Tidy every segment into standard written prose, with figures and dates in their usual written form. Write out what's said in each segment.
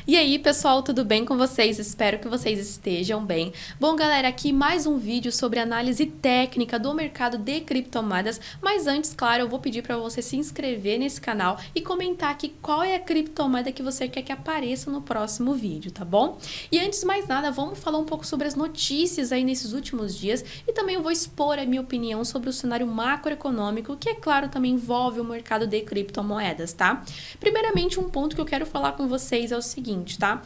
E aí, pessoal, tudo bem com vocês? Espero que vocês estejam bem. Bom, galera, aqui mais um vídeo sobre análise técnica do mercado de criptomoedas, mas antes, claro, eu vou pedir para você se inscrever nesse canal e comentar aqui qual é a criptomoeda que você quer que apareça no próximo vídeo, tá bom? E antes de mais nada, vamos falar um pouco sobre as notícias aí nesses últimos dias e também eu vou expor a minha opinião sobre o cenário macroeconômico, que é claro também envolve o mercado de criptomoedas, tá? Primeiramente, um ponto que eu quero falar com vocês é o seguinte, tá?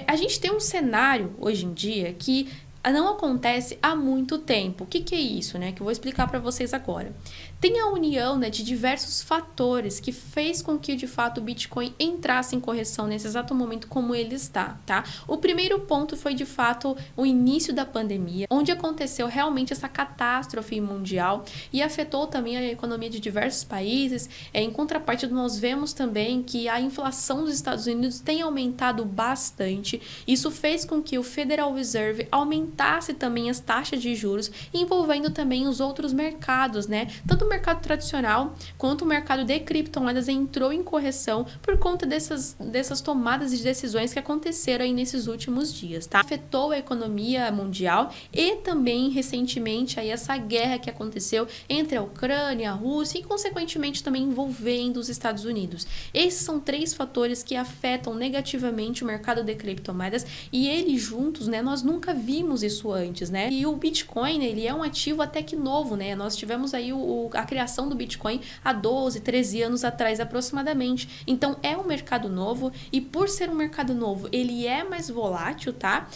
A gente tem um cenário hoje em dia que não acontece há muito tempo. O que é isso, né? Que eu vou explicar para vocês agora. Tem a união, né, de diversos fatores que fez com que, de fato, o Bitcoin entrasse em correção nesse exato momento como ele está, tá? O primeiro ponto foi, de fato, o início da pandemia, onde aconteceu realmente essa catástrofe mundial e afetou também a economia de diversos países. Em contrapartida, nós vemos também que a inflação dos Estados Unidos tem aumentado bastante. Isso fez com que o Federal Reserve aumentasse também as taxas de juros, envolvendo também os outros mercados, né? Tanto o mercado tradicional quanto o mercado de criptomoedas entrou em correção por conta dessas tomadas de decisões que aconteceram aí nesses últimos dias, tá? Afetou a economia mundial e também recentemente aí essa guerra que aconteceu entre a Ucrânia, a Rússia e consequentemente também envolvendo os Estados Unidos. Esses são três fatores que afetam negativamente o mercado de criptomoedas e eles juntos, né, nós nunca vimos isso antes, né? E o Bitcoin, ele é um ativo até que novo, né? Nós tivemos aí a criação do Bitcoin há 12, 13 anos atrás aproximadamente. Então é um mercado novo e por ser um mercado novo, ele é mais volátil, tá?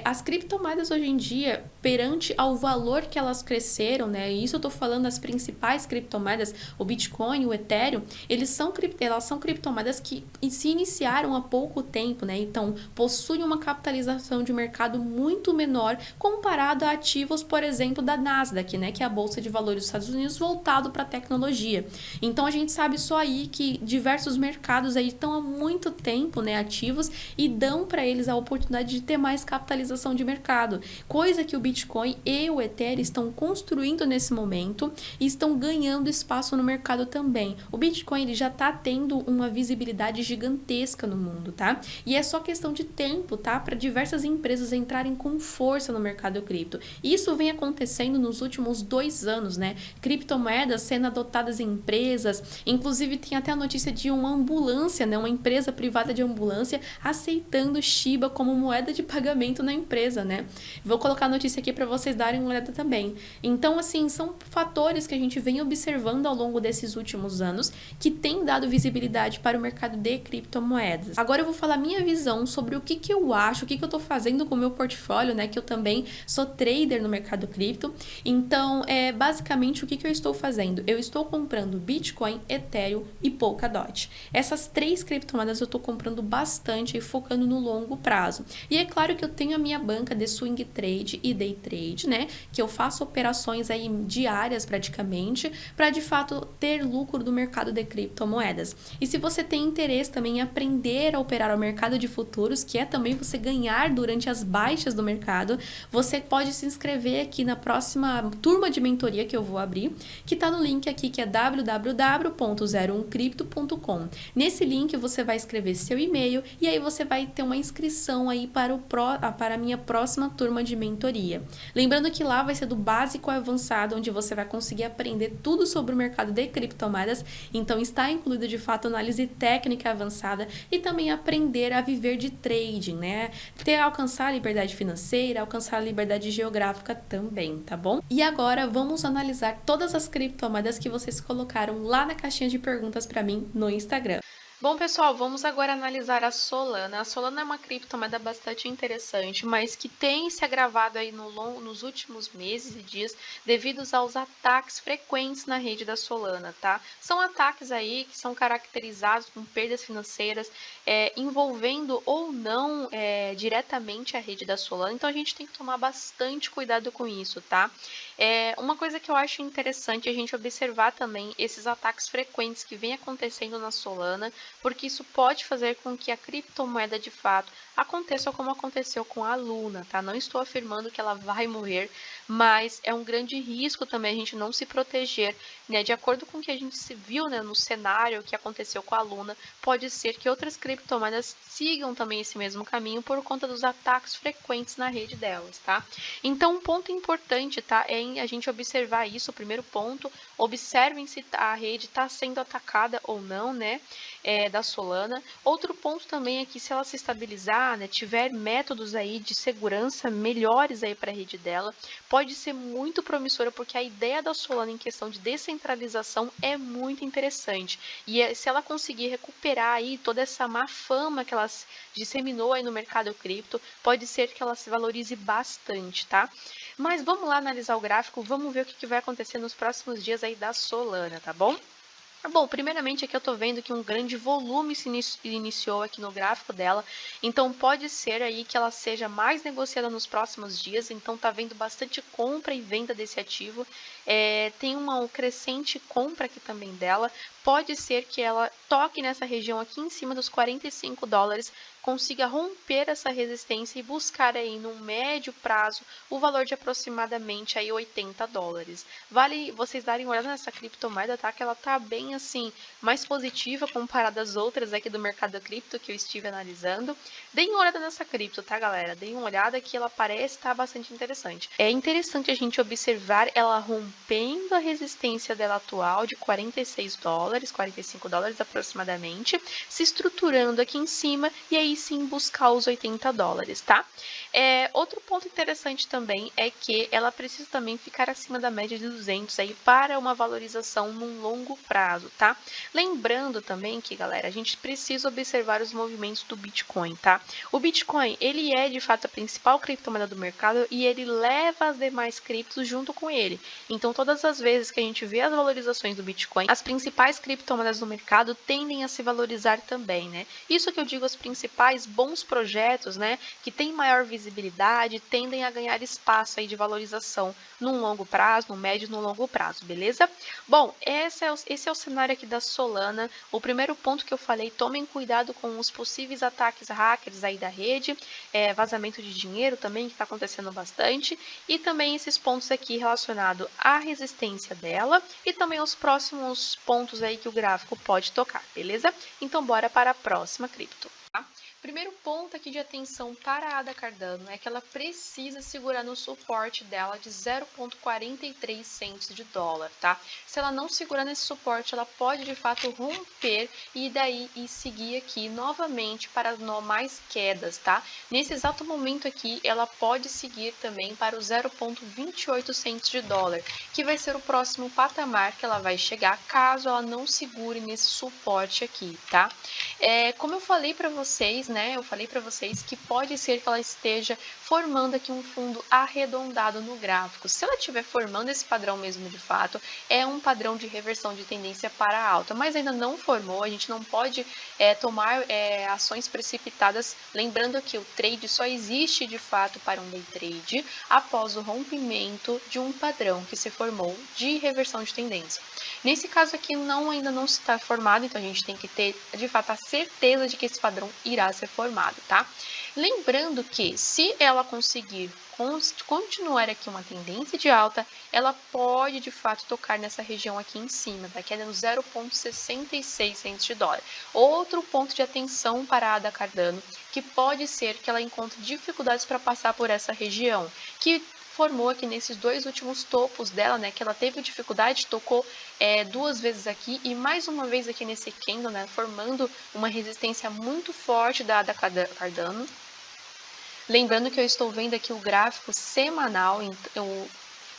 As criptomoedas hoje em dia, perante ao valor que elas cresceram, né? E isso eu tô falando das principais criptomoedas, o Bitcoin, o Ethereum, elas são criptomoedas que se iniciaram há pouco tempo, né? Então possuem uma capitalização de mercado muito menor comparado a ativos, por exemplo, da Nasdaq, né? Que é a Bolsa de Valores dos Estados Unidos voltado para a tecnologia. Então a gente sabe só aí que diversos mercados aí estão há muito tempo, né, ativos e dão para eles a oportunidade de ter mais capitalização de mercado, coisa que o Bitcoin e o Ethereum estão construindo nesse momento e estão ganhando espaço no mercado também. O Bitcoin ele já está tendo uma visibilidade gigantesca no mundo, tá? E é só questão de tempo, tá? Para diversas empresas entrarem com força no mercado cripto. Isso vem acontecendo nos últimos 2 anos, né? Criptomoedas sendo adotadas em empresas, inclusive tem até a notícia de uma ambulância, né? Uma empresa privada de ambulância aceitando Shiba como moeda de pagamento na empresa, né? Vou colocar a notícia aqui para vocês darem uma olhada também. Então, assim, são fatores que a gente vem observando ao longo desses últimos anos que tem dado visibilidade para o mercado de criptomoedas. Agora eu vou falar minha visão sobre o que eu acho, o que eu tô fazendo com o meu portfólio, né? Que eu também sou trader no mercado cripto. Então, basicamente o que eu estou fazendo? Eu estou comprando Bitcoin, Ethereum e Polkadot. Essas três criptomoedas eu estou comprando bastante e focando no longo prazo. E é claro que eu tenho a minha banca de swing trade e day trade, né? Que eu faço operações aí diárias praticamente para de fato ter lucro do mercado de criptomoedas. E se você tem interesse também em aprender a operar o mercado de futuros, que é também você ganhar durante as baixas do mercado, você pode se inscrever aqui na próxima turma de mentoria que eu vou abrir, que está no link aqui que é www.01cripto.com. Nesse link você vai escrever seu e-mail e aí você vai ter uma inscrição aí para a minha próxima turma de mentoria. Lembrando que lá vai ser do básico ao avançado, onde você vai conseguir aprender tudo sobre o mercado de criptomoedas, então está incluído de fato análise técnica avançada e também aprender a viver de trading, né? Alcançar a liberdade financeira, alcançar a liberdade geográfica também, tá bom? E agora vamos analisar todas as criptomoedas que vocês colocaram lá na caixinha de perguntas para mim no Instagram. Bom, pessoal, vamos agora analisar a Solana. A Solana é uma criptomoeda bastante interessante, mas que tem se agravado aí nos últimos meses e dias devido aos ataques frequentes na rede da Solana, tá? São ataques aí que são caracterizados com perdas financeiras, envolvendo ou não diretamente a rede da Solana, então a gente tem que tomar bastante cuidado com isso, tá? Uma coisa que eu acho interessante é a gente observar também esses ataques frequentes que vem acontecendo na Solana, porque isso pode fazer com que a criptomoeda de fato aconteça como aconteceu com a Luna, tá? Não estou afirmando que ela vai morrer, mas é um grande risco também a gente não se proteger, né? De acordo com o que a gente se viu, né, no cenário que aconteceu com a Luna, pode ser que outras criptomoedas sigam também esse mesmo caminho por conta dos ataques frequentes na rede delas, tá? Então, um ponto importante, tá, é a gente observar isso. O primeiro ponto, observem se a rede está sendo atacada ou não, né, da Solana. Outro ponto também é que se ela se estabilizar, né, tiver métodos aí de segurança melhores aí para a rede dela, pode ser muito promissora, porque a ideia da Solana em questão de descentralização é muito interessante. E se ela conseguir recuperar aí toda essa má fama que ela disseminou aí no mercado cripto, pode ser que ela se valorize bastante, tá? Mas vamos lá analisar o gráfico, vamos ver o que vai acontecer nos próximos dias aí da Solana, tá bom? Bom, primeiramente aqui eu estou vendo que um grande volume se iniciou aqui no gráfico dela, então pode ser aí que ela seja mais negociada nos próximos dias, então tá vendo bastante compra e venda desse ativo, tem uma crescente compra aqui também dela, pode ser que ela toque nessa região aqui em cima dos 45 dólares, consiga romper essa resistência e buscar aí no médio prazo o valor de aproximadamente aí 80 dólares. Vale vocês darem uma olhada nessa criptomoeda, tá? Que ela tá bem assim, mais positiva comparada às outras aqui do mercado cripto que eu estive analisando. Deem uma olhada nessa cripto, tá, galera? Deem uma olhada que ela parece estar bastante interessante. É interessante a gente observar ela rompendo a resistência dela atual de 46 dólares, 45 dólares aproximadamente, se estruturando aqui em cima e aí sim buscar os 80 dólares, tá? Outro ponto interessante também é que ela precisa também ficar acima da média de 200 aí para uma valorização num longo prazo, tá? Lembrando também que, galera, a gente precisa observar os movimentos do Bitcoin, tá? O Bitcoin, ele é de fato a principal criptomoeda do mercado e ele leva as demais criptos junto com ele. Então, todas as vezes que a gente vê as valorizações do Bitcoin, as principais criptomoedas do mercado tendem a se valorizar também, né? Isso que eu digo, os principais bons projetos, né, que têm maior visibilidade, tendem a ganhar espaço aí de valorização num longo prazo, no médio e no longo prazo, beleza? Bom, esse é o cenário aqui da Solana. O primeiro ponto que eu falei, tomem cuidado com os possíveis ataques hackers aí da rede, vazamento de dinheiro também, que está acontecendo bastante, e também esses pontos aqui relacionados à resistência dela e também os próximos pontos aí que o gráfico pode tocar, beleza? Então, bora para a próxima cripto. Primeiro ponto aqui de atenção para a ADA Cardano é que ela precisa segurar no suporte dela de 0,43 cents de dólar, tá? Se ela não segurar nesse suporte, ela pode de fato romper e daí seguir aqui novamente para mais quedas, tá? Nesse exato momento aqui, ela pode seguir também para o 0,28 cents de dólar, que vai ser o próximo patamar que ela vai chegar caso ela não segure nesse suporte aqui, tá? Como eu falei para vocês, né? Eu falei para vocês que pode ser que ela esteja formando aqui um fundo arredondado no gráfico. Se ela estiver formando esse padrão mesmo de fato, é um padrão de reversão de tendência para alta, mas ainda não formou, a gente não pode tomar ações precipitadas, lembrando que o trade só existe de fato para um day trade após o rompimento de um padrão que se formou de reversão de tendência. Nesse caso aqui ainda não está formado, então a gente tem que ter de fato a certeza de que esse padrão irá ser formado, tá? Lembrando que se ela conseguir continuar aqui uma tendência de alta, ela pode de fato tocar nessa região aqui em cima, tá? Que é no 0,66 cents de dólar. Outro ponto de atenção para a ADA Cardano, que pode ser que ela encontre dificuldades para passar por essa região, que formou aqui nesses dois últimos topos dela, né, que ela teve dificuldade, tocou duas vezes aqui e mais uma vez aqui nesse candle, né, formando uma resistência muito forte da Cardano. Lembrando que eu estou vendo aqui o gráfico semanal,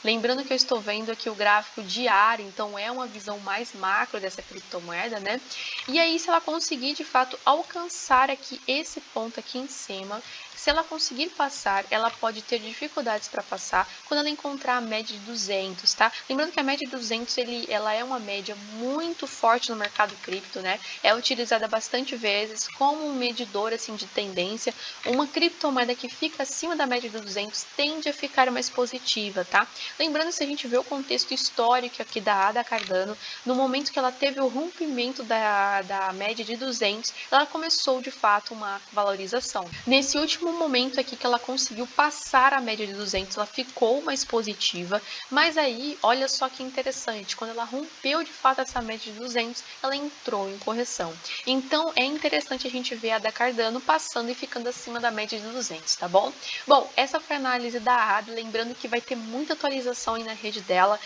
lembrando que eu estou vendo aqui o gráfico diário, então é uma visão mais macro dessa criptomoeda, né? E aí, se ela conseguir de fato alcançar aqui esse ponto aqui em cima, se ela conseguir passar, ela pode ter dificuldades para passar quando ela encontrar a média de 200, tá? Lembrando que a média de 200, ela é uma média muito forte no mercado cripto, né? É utilizada bastante vezes como um medidor, assim, de tendência. Uma criptomoeda que fica acima da média de 200 tende a ficar mais positiva, tá? Lembrando, se a gente vê o contexto histórico aqui da Ada Cardano, no momento que ela teve o rompimento da média de 200, ela começou de fato uma valorização. Nesse último momento aqui que ela conseguiu passar a média de 200, ela ficou mais positiva, mas aí, olha só que interessante, quando ela rompeu de fato essa média de 200, ela entrou em correção. Então, é interessante a gente ver a Ada Cardano passando e ficando acima da média de 200, tá bom? Bom, essa foi a análise da ADA, lembrando que vai ter muita atualização aí na rede dela,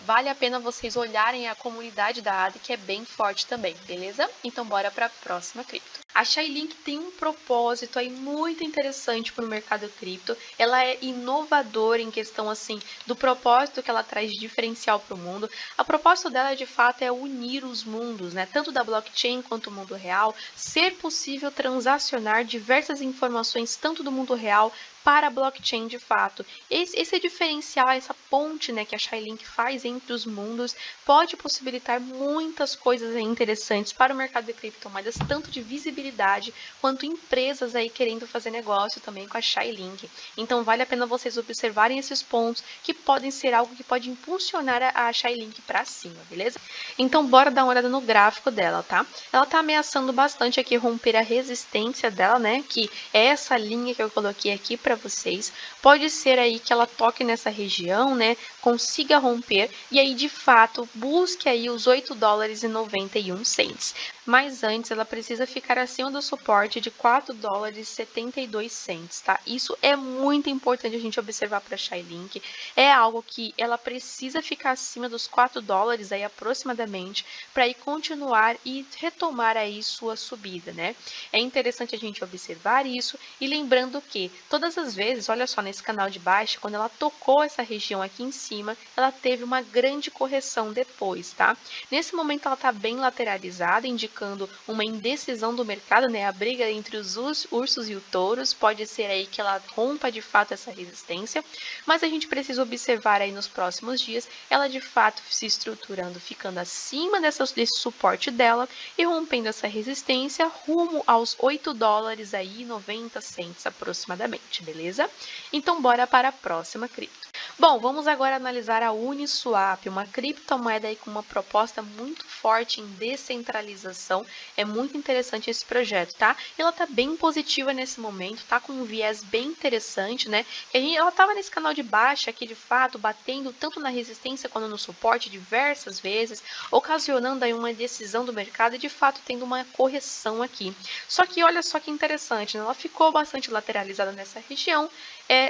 vale a pena vocês olharem a comunidade da ADA, que é bem forte também, beleza? Então, bora para a próxima cripto. A Chainlink tem um propósito aí muito interessante para o mercado cripto. Ela é inovadora em questão assim do propósito que ela traz de diferencial para o mundo. A propósito dela de fato é unir os mundos, né? Tanto da blockchain quanto o mundo real, ser possível transacionar diversas informações tanto do mundo real para a blockchain de fato. Esse diferencial, essa ponte, né, que a Chainlink faz entre os mundos, pode possibilitar muitas coisas interessantes para o mercado de criptomoedas, tanto de visibilidade quanto empresas aí querendo fazer negócio também com a Chainlink. Então vale a pena vocês observarem esses pontos que podem ser algo que pode impulsionar a Chainlink para cima, beleza? Então bora dar uma olhada no gráfico dela, tá? Ela tá ameaçando bastante aqui romper a resistência dela, né, que é essa linha que eu coloquei aqui para vocês. Pode ser aí que ela toque nessa região, né, consiga romper e aí de fato busque aí os $8,91. Mas antes ela precisa ficar acima do suporte de $4,72, tá? Isso é muito importante a gente observar para a Chainlink. É algo que ela precisa ficar acima dos $4 aí aproximadamente para ir continuar e retomar aí sua subida, né? É interessante a gente observar isso e lembrando que todas as vezes, olha só, nesse canal de baixo, quando ela tocou essa região aqui em cima, ela teve uma grande correção depois, tá? Nesse momento ela está bem lateralizada, indicando uma indecisão do mercado, né? A briga entre os ursos e os touros, pode ser aí que ela rompa de fato essa resistência, mas a gente precisa observar aí nos próximos dias ela de fato se estruturando, ficando acima desse suporte dela e rompendo essa resistência rumo aos $8,90 aproximadamente, beleza? Então bora para a próxima cripto. Bom, vamos agora analisar a Uniswap, uma criptomoeda aí com uma proposta muito forte em descentralização. É muito interessante esse projeto, tá? Ela tá bem positiva nesse momento, tá com um viés bem interessante, né? Ela tava nesse canal de baixa aqui, de fato, batendo tanto na resistência quanto no suporte diversas vezes, ocasionando aí uma decisão do mercado e, de fato, tendo uma correção aqui. Só que olha só que interessante, né? Ela ficou bastante lateralizada nessa região,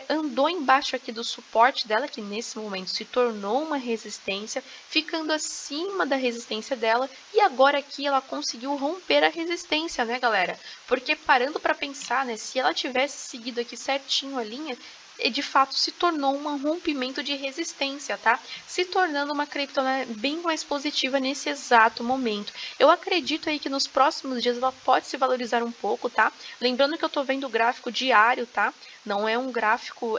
andou embaixo aqui do suporte dela, que nesse momento se tornou uma resistência, ficando acima da resistência dela, e agora aqui ela conseguiu romper a resistência, né, galera? Porque parando para pensar, né, se ela tivesse seguido aqui certinho a linha, de fato se tornou um rompimento de resistência, tá? Se tornando uma criptomoeda bem mais positiva nesse exato momento. Eu acredito aí que nos próximos dias ela pode se valorizar um pouco, tá? Lembrando que eu tô vendo o gráfico diário, tá? Não é um gráfico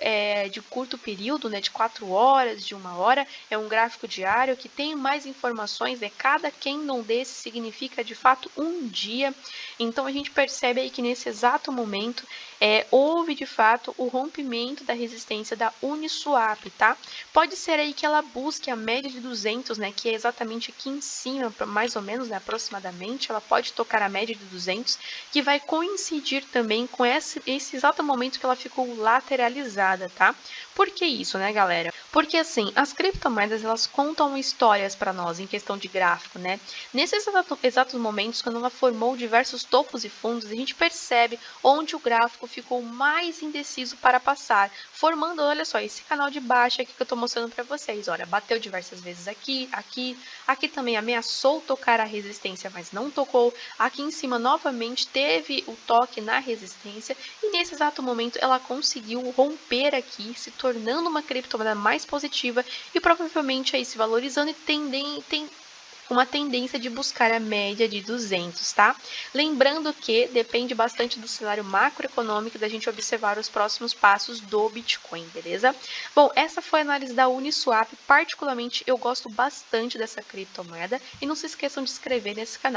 de curto período, né, de 4 horas, de 1 hora, é um gráfico diário que tem mais informações, né? Cada candle desse significa de fato um dia. Então a gente percebe aí que nesse exato momento houve de fato o rompimento da resistência da Uniswap, tá? Pode ser aí que ela busque a média de 200, né, que é exatamente aqui em cima, mais ou menos, né, aproximadamente, ela pode tocar a média de 200, que vai coincidir também com esse exato momento que ela ficou lateralizada, tá? Por que isso, né, galera? Porque assim, as criptomoedas, elas contam histórias para nós em questão de gráfico, né? Nesses exatos momentos, quando ela formou diversos topos e fundos, a gente percebe onde o gráfico ficou mais indeciso para passar, formando, olha só, esse canal de baixo aqui que eu estou mostrando para vocês. Olha, bateu diversas vezes aqui, aqui também ameaçou tocar a resistência, mas não tocou. Aqui em cima, novamente, teve o toque na resistência e nesse exato momento ela conseguiu romper aqui, se tornando uma criptomoeda mais positiva e provavelmente aí se valorizando e tem uma tendência de buscar a média de 200, tá? Lembrando que depende bastante do cenário macroeconômico da gente observar os próximos passos do Bitcoin, beleza? Bom, essa foi a análise da Uniswap. Particularmente, eu gosto bastante dessa criptomoeda e não se esqueçam de se inscrever nesse canal.